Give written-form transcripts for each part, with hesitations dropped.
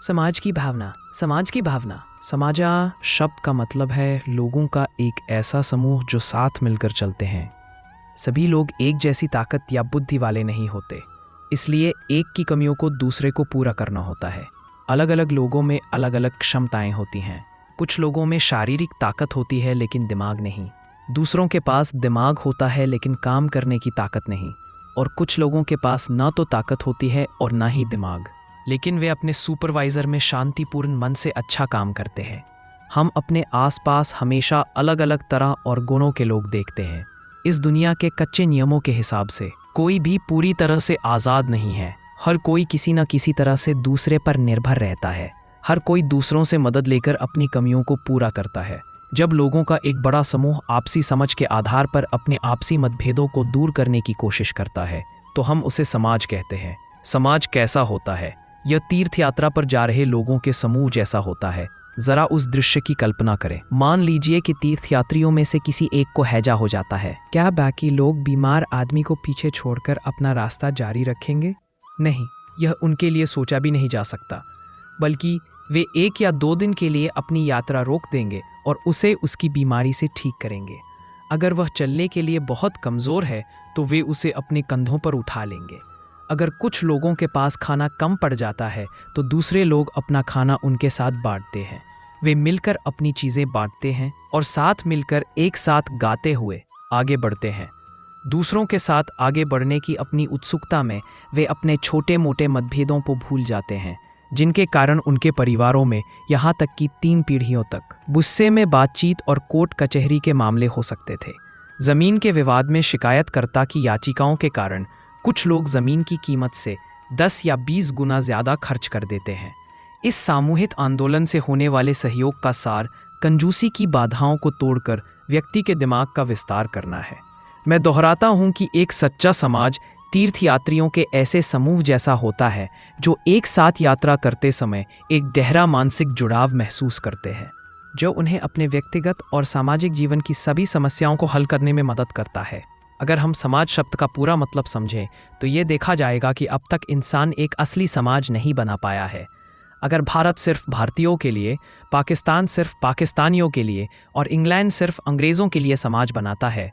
समाज की भावना। समाजा शब्द का मतलब है लोगों का एक ऐसा समूह जो साथ मिलकर चलते हैं। सभी लोग एक जैसी ताकत या बुद्धि वाले नहीं होते, इसलिए एक की कमियों को दूसरे को पूरा करना होता है। अलग अलग लोगों में अलग अलग क्षमताएं होती हैं। कुछ लोगों में शारीरिक ताकत होती है लेकिन दिमाग नहीं। दूसरों के पास दिमाग होता है लेकिन काम करने की ताकत नहीं। और कुछ लोगों के पास ना तो ताकत होती है और ना ही दिमाग, लेकिन वे अपने सुपरवाइज़र में शांतिपूर्ण मन से अच्छा काम करते हैं। हम अपने आसपास हमेशा अलग अलग तरह और गुणों के लोग देखते हैं। इस दुनिया के कच्चे नियमों के हिसाब से कोई भी पूरी तरह से आज़ाद नहीं है। हर कोई किसी न किसी तरह से दूसरे पर निर्भर रहता है। हर कोई दूसरों से मदद लेकर अपनी कमियों को पूरा करता है। जब लोगों का एक बड़ा समूह आपसी समझ के आधार पर अपने आपसी मतभेदों को दूर करने की कोशिश करता है तो हम उसे समाज कहते हैं। समाज कैसा होता है? यह तीर्थ यात्रा पर जा रहे लोगों के समूह जैसा होता है। जरा उस दृश्य की कल्पना करें। मान लीजिए कि तीर्थयात्रियों में से किसी एक को हैजा हो जाता है। क्या बाकी लोग बीमार आदमी को पीछे छोड़कर अपना रास्ता जारी रखेंगे? नहीं, यह उनके लिए सोचा भी नहीं जा सकता, बल्कि वे 1 या 2 दिन के लिए अपनी यात्रा रोक देंगे और उसे उसकी बीमारी से ठीक करेंगे। अगर वह चलने के लिए बहुत कमज़ोर है तो वे उसे अपने कंधों पर उठा लेंगे। अगर कुछ लोगों के पास खाना कम पड़ जाता है तो दूसरे लोग अपना खाना उनके साथ बांटते हैं। वे मिलकर अपनी चीज़ें बांटते हैं और साथ मिलकर एक साथ गाते हुए आगे बढ़ते हैं। दूसरों के साथ आगे बढ़ने की अपनी उत्सुकता में वे अपने छोटे मोटे मतभेदों को भूल जाते हैं, जिनके कारण उनके परिवारों में यहाँ तक कि 3 पीढ़ियों तक गुस्से में बातचीत और कोर्ट कचहरी के मामले हो सकते थे। ज़मीन के विवाद में शिकायतकर्ता की याचिकाओं के कारण कुछ लोग ज़मीन की कीमत से 10 या 20 गुना ज़्यादा खर्च कर देते हैं। इस सामूहिक आंदोलन से होने वाले सहयोग का सार कंजूसी की बाधाओं को तोड़कर व्यक्ति के दिमाग का विस्तार करना है। मैं दोहराता हूँ कि एक सच्चा समाज तीर्थयात्रियों के ऐसे समूह जैसा होता है जो एक साथ यात्रा करते समय एक गहरा मानसिक जुड़ाव महसूस करते हैं, जो उन्हें अपने व्यक्तिगत और सामाजिक जीवन की सभी समस्याओं को हल करने में मदद करता है। अगर हम समाज शब्द का पूरा मतलब समझें तो ये देखा जाएगा कि अब तक इंसान एक असली समाज नहीं बना पाया है। अगर भारत सिर्फ भारतीयों के लिए, पाकिस्तान सिर्फ पाकिस्तानियों के लिए और इंग्लैंड सिर्फ अंग्रेज़ों के लिए समाज बनाता है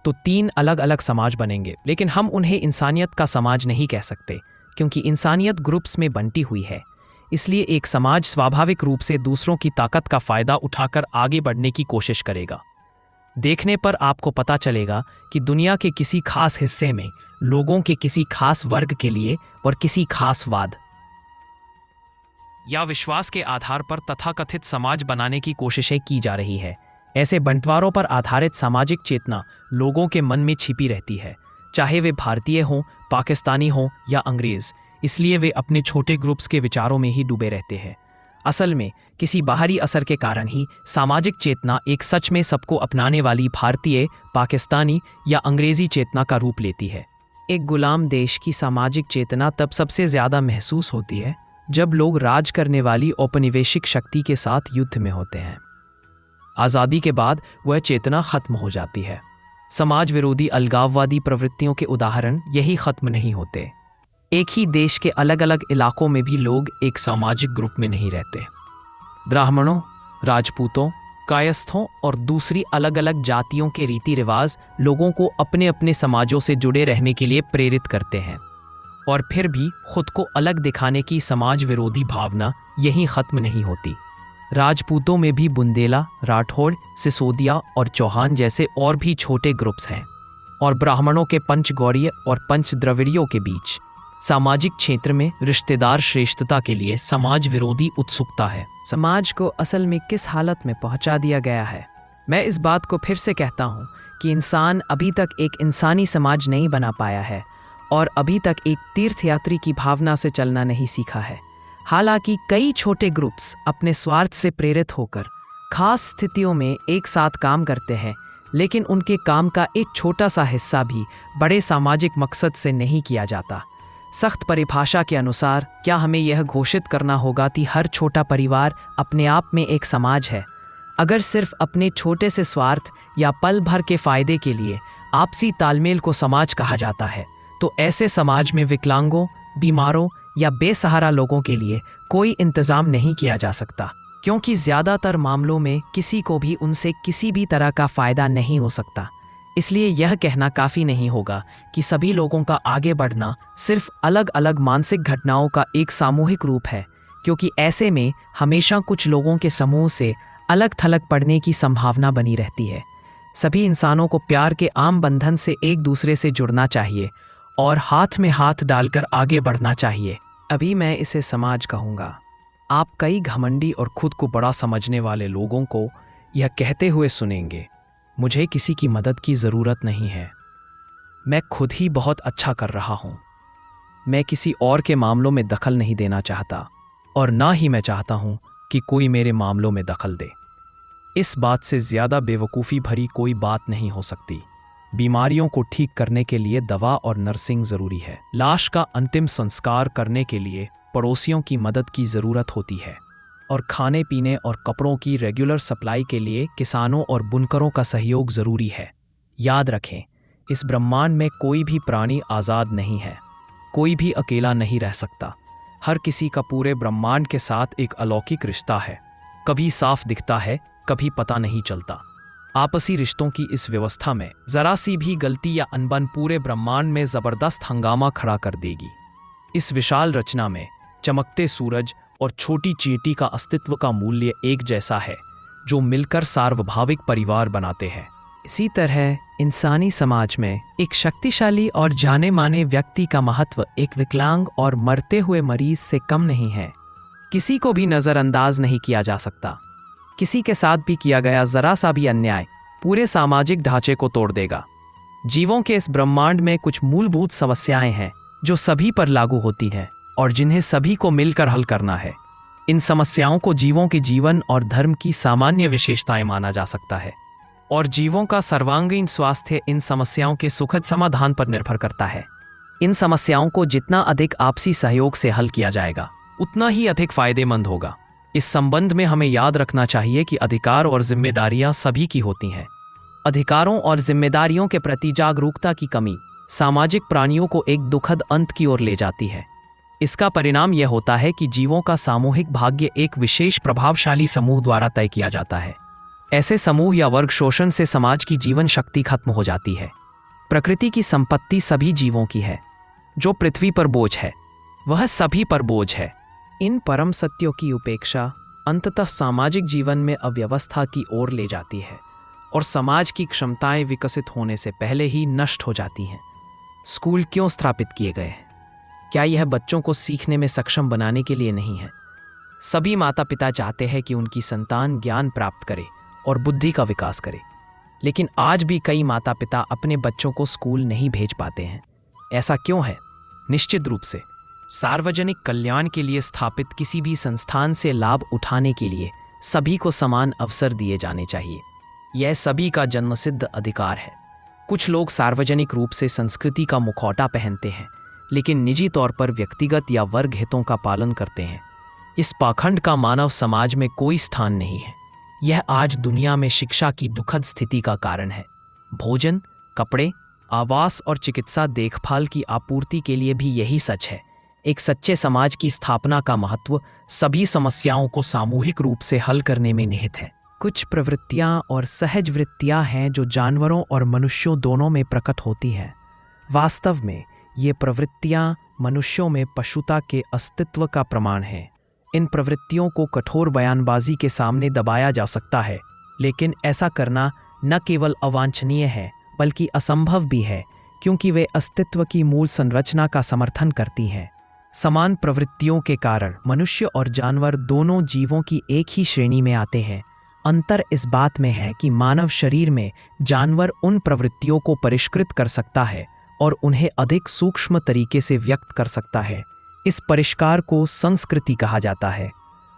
तो 3 अलग अलग समाज बनेंगे, लेकिन हम उन्हें इंसानियत का समाज नहीं कह सकते, क्योंकि इंसानियत ग्रुप्स में बंटी हुई है। इसलिए एक समाज स्वाभाविक रूप से दूसरों की ताकत का फ़ायदा उठाकर आगे बढ़ने की कोशिश करेगा। देखने पर आपको पता चलेगा कि दुनिया के किसी खास हिस्से में लोगों के किसी खास वर्ग के लिए और किसी खास वाद या विश्वास के आधार पर तथाकथित समाज बनाने की कोशिशें की जा रही है। ऐसे बंटवारों पर आधारित सामाजिक चेतना लोगों के मन में छिपी रहती है, चाहे वे भारतीय हों, पाकिस्तानी हों या अंग्रेज़। इसलिए वे अपने छोटे ग्रुप्स के विचारों में ही डूबे रहते हैं। असल में किसी बाहरी असर के कारण ही सामाजिक चेतना एक सच में सबको अपनाने वाली भारतीय, पाकिस्तानी या अंग्रेज़ी चेतना का रूप लेती है। एक गुलाम देश की सामाजिक चेतना तब सबसे ज़्यादा महसूस होती है जब लोग राज करने वाली औपनिवेशिक शक्ति के साथ युद्ध में होते हैं। आज़ादी के बाद वह चेतना खत्म हो जाती है। समाज विरोधी अलगाववादी प्रवृत्तियों के उदाहरण यही खत्म नहीं होते। एक ही देश के अलग अलग इलाकों में भी लोग एक सामाजिक ग्रुप में नहीं रहते। ब्राह्मणों, राजपूतों, कायस्थों और दूसरी अलग अलग जातियों के रीति रिवाज लोगों को अपने अपने समाजों से जुड़े रहने के लिए प्रेरित करते हैं, और फिर भी खुद को अलग दिखाने की समाज विरोधी भावना यहीं खत्म नहीं होती। राजपूतों में भी बुंदेला, राठौड़, सिसोदिया और चौहान जैसे और भी छोटे ग्रुप्स हैं, और ब्राह्मणों के पंचगौड़ीय और पंचद्रविड़ियों के बीच सामाजिक क्षेत्र में रिश्तेदार श्रेष्ठता के लिए समाज विरोधी उत्सुकता है। समाज को असल में किस हालत में पहुंचा दिया गया है? मैं इस बात को फिर से कहता हूं कि इंसान अभी तक एक इंसानी समाज नहीं बना पाया है और अभी तक एक तीर्थयात्री की भावना से चलना नहीं सीखा है। हालांकि कई छोटे ग्रुप्स अपने स्वार्थ से प्रेरित होकर खास स्थितियों में एक साथ काम करते हैं, लेकिन उनके काम का एक छोटा सा हिस्सा भी बड़े सामाजिक मकसद से नहीं किया जाता। सख्त परिभाषा के अनुसार क्या हमें यह घोषित करना होगा कि हर छोटा परिवार अपने आप में एक समाज है? अगर सिर्फ अपने छोटे से स्वार्थ या पल भर के फायदे के लिए आपसी तालमेल को समाज कहा जाता है, तो ऐसे समाज में विकलांगों, बीमारों या बेसहारा लोगों के लिए कोई इंतजाम नहीं किया जा सकता, क्योंकि ज्यादातर मामलों में किसी को भी उनसे किसी भी तरह का फायदा नहीं हो सकता। इसलिए यह कहना काफी नहीं होगा कि सभी लोगों का आगे बढ़ना सिर्फ अलग अलग मानसिक घटनाओं का एक सामूहिक रूप है, क्योंकि ऐसे में हमेशा कुछ लोगों के समूह से अलग थलग पड़ने की संभावना बनी रहती है। सभी इंसानों को प्यार के आम बंधन से एक दूसरे से जुड़ना चाहिए और हाथ में हाथ डालकर आगे बढ़ना चाहिए। अभी मैं इसे समाज कहूँगा। आप कई घमंडी और खुद को बड़ा समझने वाले लोगों को यह कहते हुए सुनेंगे, मुझे किसी की मदद की ज़रूरत नहीं है, मैं खुद ही बहुत अच्छा कर रहा हूँ, मैं किसी और के मामलों में दखल नहीं देना चाहता और ना ही मैं चाहता हूँ कि कोई मेरे मामलों में दखल दे। इस बात से ज़्यादा बेवकूफ़ी भरी कोई बात नहीं हो सकती। बीमारियों को ठीक करने के लिए दवा और नर्सिंग ज़रूरी है। लाश का अंतिम संस्कार करने के लिए पड़ोसियों की मदद की ज़रूरत होती है और खाने पीने और कपड़ों की रेगुलर सप्लाई के लिए किसानों और बुनकरों का सहयोग ज़रूरी है। याद रखें, इस ब्रह्मांड में कोई भी प्राणी आज़ाद नहीं है, कोई भी अकेला नहीं रह सकता। हर किसी का पूरे ब्रह्मांड के साथ एक अलौकिक रिश्ता है, कभी साफ दिखता है, कभी पता नहीं चलता। आपसी रिश्तों की इस व्यवस्था में जरा सी भी गलती या अनबन पूरे ब्रह्मांड में जबरदस्त हंगामा खड़ा कर देगी। इस विशाल रचना में चमकते सूरज और छोटी चींटी का अस्तित्व का मूल्य एक जैसा है, जो मिलकर सार्वभौमिक परिवार बनाते हैं। इसी तरह इंसानी समाज में एक शक्तिशाली और जाने माने व्यक्ति का महत्व एक विकलांग और मरते हुए मरीज से कम नहीं है। किसी को भी नज़रअंदाज नहीं किया जा सकता। किसी के साथ भी किया गया जरा सा भी अन्याय पूरे सामाजिक ढांचे को तोड़ देगा। जीवों के इस ब्रह्मांड में कुछ मूलभूत समस्याएं हैं जो सभी पर लागू होती हैं और जिन्हें सभी को मिलकर हल करना है। इन समस्याओं को जीवों के जीवन और धर्म की सामान्य विशेषताएं माना जा सकता है और जीवों का सर्वांगीण स्वास्थ्य इन समस्याओं के सुखद समाधान पर निर्भर करता है। इन समस्याओं को जितना अधिक आपसी सहयोग से हल किया जाएगा, उतना ही अधिक फायदेमंद होगा। इस संबंध में हमें याद रखना चाहिए कि अधिकार और जिम्मेदारियां सभी की होती हैं। अधिकारों और जिम्मेदारियों के प्रति जागरूकता की कमी सामाजिक प्राणियों को एक दुखद अंत की ओर ले जाती है। इसका परिणाम यह होता है कि जीवों का सामूहिक भाग्य एक विशेष प्रभावशाली समूह द्वारा तय किया जाता है। ऐसे समूह या वर्ग शोषण से समाज की जीवन शक्ति खत्म हो जाती है। प्रकृति की संपत्ति सभी जीवों की है। जो पृथ्वी पर बोझ है, वह सभी पर बोझ है। इन परम सत्यों की उपेक्षा अंततः सामाजिक जीवन में अव्यवस्था की ओर ले जाती है और समाज की क्षमताएं विकसित होने से पहले ही नष्ट हो जाती हैं। स्कूल क्यों स्थापित किए गए हैं? क्या यह बच्चों को सीखने में सक्षम बनाने के लिए नहीं है? सभी माता पिता चाहते हैं कि उनकी संतान ज्ञान प्राप्त करे और बुद्धि का विकास करे, लेकिन आज भी कई माता पिता अपने बच्चों को स्कूल नहीं भेज पाते हैं। ऐसा क्यों है? निश्चित रूप से सार्वजनिक कल्याण के लिए स्थापित किसी भी संस्थान से लाभ उठाने के लिए सभी को समान अवसर दिए जाने चाहिए। यह सभी का जन्मसिद्ध अधिकार है। कुछ लोग सार्वजनिक रूप से संस्कृति का मुखौटा पहनते हैं, लेकिन निजी तौर पर व्यक्तिगत या वर्ग हितों का पालन करते हैं। इस पाखंड का मानव समाज में कोई स्थान नहीं है। यह आज दुनिया में शिक्षा की दुखद स्थिति का कारण है। भोजन, कपड़े, आवास और चिकित्सा देखभाल की आपूर्ति के लिए भी यही सच है। एक सच्चे समाज की स्थापना का महत्व सभी समस्याओं को सामूहिक रूप से हल करने में निहित है। कुछ प्रवृत्तियां और सहज वृत्तियां हैं जो जानवरों और मनुष्यों दोनों में प्रकट होती हैं। वास्तव में ये प्रवृत्तियां मनुष्यों में पशुता के अस्तित्व का प्रमाण हैं। इन प्रवृत्तियों को कठोर बयानबाजी के सामने दबाया जा सकता है, लेकिन ऐसा करना न केवल अवांछनीय है बल्कि असंभव भी है, क्योंकि वे अस्तित्व की मूल संरचना का समर्थन करती हैं। समान प्रवृत्तियों के कारण मनुष्य और जानवर दोनों जीवों की एक ही श्रेणी में आते हैं। अंतर इस बात में है कि मानव शरीर में जानवर उन प्रवृत्तियों को परिष्कृत कर सकता है और उन्हें अधिक सूक्ष्म तरीके से व्यक्त कर सकता है। इस परिष्कार को संस्कृति कहा जाता है।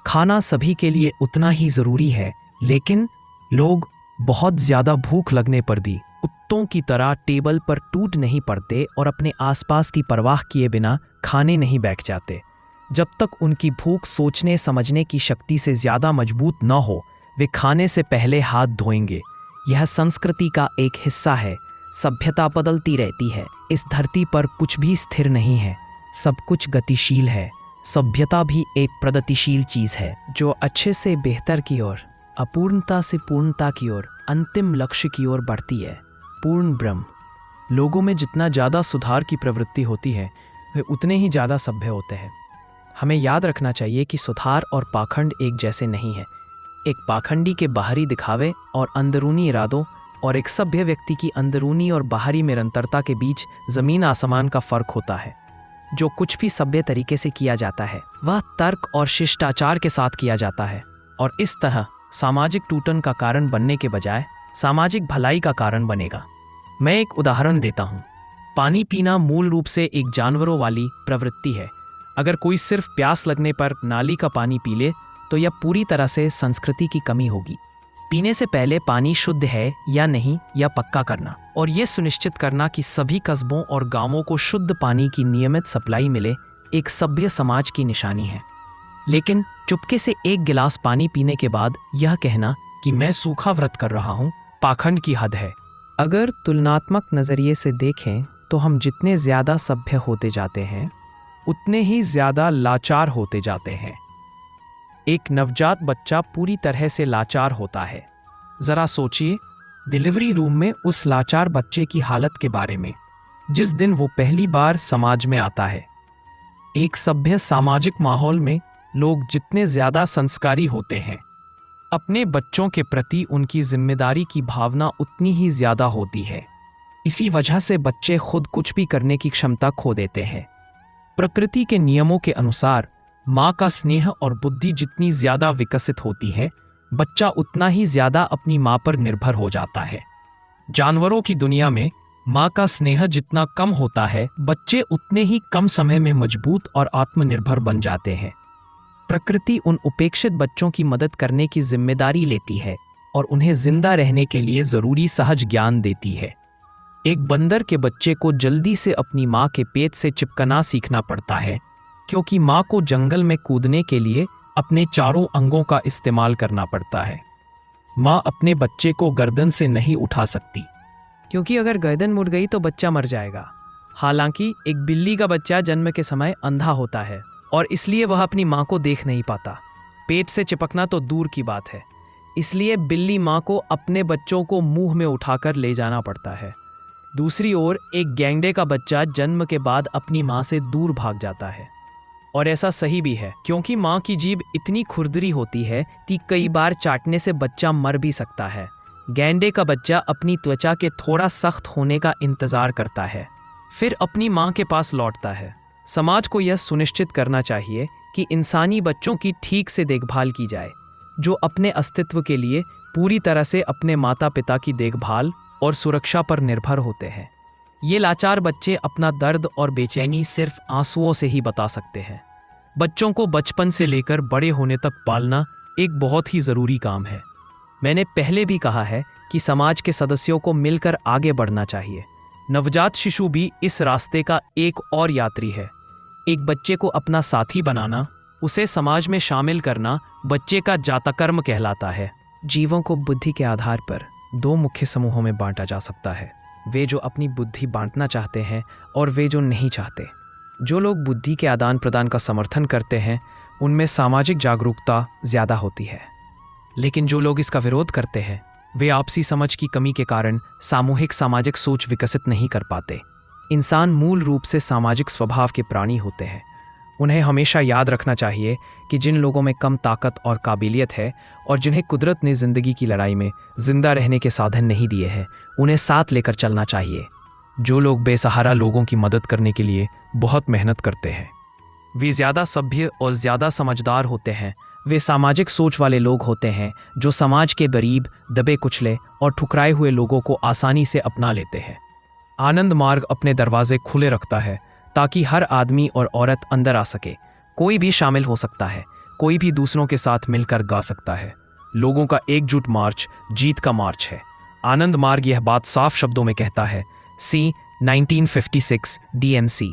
खाना सभी के लिए उतना ही जरूरी है, लेकिन लोग बहुत ज्यादा भूख लगने पर भी कुत्तों की तरह टेबल पर टूट नहीं पड़ते और अपने आसपास की परवाह किए बिना खाने नहीं बैठ जाते। जब तक उनकी भूख सोचने समझने की शक्ति से ज्यादा मजबूत न हो, वे खाने से पहले हाथ धोएंगे। यह संस्कृति का एक हिस्सा है। सभ्यता बदलती रहती है। इस धरती पर कुछ भी स्थिर नहीं है, सब कुछ गतिशील है। सभ्यता भी एक प्रगतिशील चीज है जो अच्छे से बेहतर की ओर, अपूर्णता से पूर्णता की ओर, अंतिम लक्ष्य की ओर बढ़ती है। पूर्ण ब्रह्म। लोगों में जितना ज़्यादा सुधार की प्रवृत्ति होती है वे उतने ही ज़्यादा सभ्य होते हैं। हमें याद रखना चाहिए कि सुधार और पाखंड एक जैसे नहीं है। एक पाखंडी के बाहरी दिखावे और अंदरूनी इरादों और एक सभ्य व्यक्ति की अंदरूनी और बाहरी निरंतरता के बीच ज़मीन आसमान का फर्क होता है। जो कुछ भी सभ्य तरीके से किया जाता है वह तर्क और शिष्टाचार के साथ किया जाता है और इस तरह सामाजिक टूटन का कारण बनने के बजाय सामाजिक भलाई का कारण बनेगा। मैं एक उदाहरण देता हूँ। पानी पीना मूल रूप से एक जानवरों वाली प्रवृत्ति है। अगर कोई सिर्फ प्यास लगने पर नाली का पानी पी ले तो यह पूरी तरह से संस्कृति की कमी होगी। पीने से पहले पानी शुद्ध है या नहीं यह पक्का करना और यह सुनिश्चित करना कि सभी कस्बों और गांवों को शुद्ध पानी की नियमित सप्लाई मिले एक सभ्य समाज की निशानी है। लेकिन चुपके से एक गिलास पानी पीने के बाद यह कहना कि मैं सूखा व्रत कर रहा हूँ पाखंड की हद है। अगर तुलनात्मक नज़रिए से देखें तो हम जितने ज़्यादा सभ्य होते जाते हैं उतने ही ज़्यादा लाचार होते जाते हैं। एक नवजात बच्चा पूरी तरह से लाचार होता है। ज़रा सोचिए डिलीवरी रूम में उस लाचार बच्चे की हालत के बारे में जिस दिन वो पहली बार समाज में आता है। एक सभ्य सामाजिक माहौल में लोग जितने ज़्यादा संस्कारी होते हैं अपने बच्चों के प्रति उनकी जिम्मेदारी की भावना उतनी ही ज़्यादा होती है। इसी वजह से बच्चे खुद कुछ भी करने की क्षमता खो देते हैं। प्रकृति के नियमों के अनुसार माँ का स्नेह और बुद्धि जितनी ज़्यादा विकसित होती है बच्चा उतना ही ज़्यादा अपनी माँ पर निर्भर हो जाता है। जानवरों की दुनिया में माँ का स्नेह जितना कम होता है बच्चे उतने ही कम समय में मजबूत और आत्मनिर्भर बन जाते हैं। प्रकृति उन उपेक्षित बच्चों की मदद करने की जिम्मेदारी लेती है और उन्हें जिंदा रहने के लिए ज़रूरी सहज ज्ञान देती है। एक बंदर के बच्चे को जल्दी से अपनी माँ के पेट से चिपकना सीखना पड़ता है क्योंकि माँ को जंगल में कूदने के लिए अपने चारों अंगों का इस्तेमाल करना पड़ता है। माँ अपने बच्चे को गर्दन से नहीं उठा सकती क्योंकि अगर गर्दन मुड़ गई तो बच्चा मर जाएगा। हालांकि एक बिल्ली का बच्चा जन्म के समय अंधा होता है और इसलिए वह अपनी माँ को देख नहीं पाता। पेट से चिपकना तो दूर की बात है, इसलिए बिल्ली माँ को अपने बच्चों को मुंह में उठाकर ले जाना पड़ता है। दूसरी ओर एक गैंडे का बच्चा जन्म के बाद अपनी माँ से दूर भाग जाता है और ऐसा सही भी है क्योंकि माँ की जीभ इतनी खुरदरी होती है कि कई बार चाटने से बच्चा मर भी सकता है। गैंडे का बच्चा अपनी त्वचा के थोड़ा सख्त होने का इंतजार करता है फिर अपनी माँ के पास लौटता है। समाज को यह सुनिश्चित करना चाहिए कि इंसानी बच्चों की ठीक से देखभाल की जाए जो अपने अस्तित्व के लिए पूरी तरह से अपने माता पिता की देखभाल और सुरक्षा पर निर्भर होते हैं। ये लाचार बच्चे अपना दर्द और बेचैनी सिर्फ आंसुओं से ही बता सकते हैं। बच्चों को बचपन से लेकर बड़े होने तक पालना एक बहुत ही ज़रूरी काम है। मैंने पहले भी कहा है कि समाज के सदस्यों को मिलकर आगे बढ़ना चाहिए। नवजात शिशु भी इस रास्ते का एक और यात्री है। एक बच्चे को अपना साथी बनाना, उसे समाज में शामिल करना बच्चे का जातकर्म कहलाता है। जीवों को बुद्धि के आधार पर दो मुख्य समूहों में बांटा जा सकता है, वे जो अपनी बुद्धि बांटना चाहते हैं और वे जो नहीं चाहते। जो लोग बुद्धि के आदान प्रदान का समर्थन करते हैं उनमें सामाजिक जागरूकता ज़्यादा होती है, लेकिन जो लोग इसका विरोध करते हैं वे आपसी समझ की कमी के कारण सामूहिक सामाजिक सोच विकसित नहीं कर पाते। इंसान मूल रूप से सामाजिक स्वभाव के प्राणी होते हैं। उन्हें हमेशा याद रखना चाहिए कि जिन लोगों में कम ताकत और काबिलियत है और जिन्हें कुदरत ने ज़िंदगी की लड़ाई में ज़िंदा रहने के साधन नहीं दिए हैं उन्हें साथ लेकर चलना चाहिए। जो लोग बेसहारा लोगों की मदद करने के लिए बहुत मेहनत करते हैं वे ज़्यादा सभ्य और ज़्यादा समझदार होते हैं। वे सामाजिक सोच वाले लोग होते हैं जो समाज के गरीब, दबे कुचले और ठुकराए हुए लोगों को आसानी से अपना लेते हैं। आनंद मार्ग अपने दरवाजे खुले रखता है ताकि हर आदमी और औरत अंदर आ सके। कोई भी शामिल हो सकता है, कोई भी दूसरों के साथ मिलकर गा सकता है। लोगों का एकजुट मार्च जीत का मार्च है। आनंद मार्ग यह बात साफ शब्दों में कहता है। C 1956 DMC।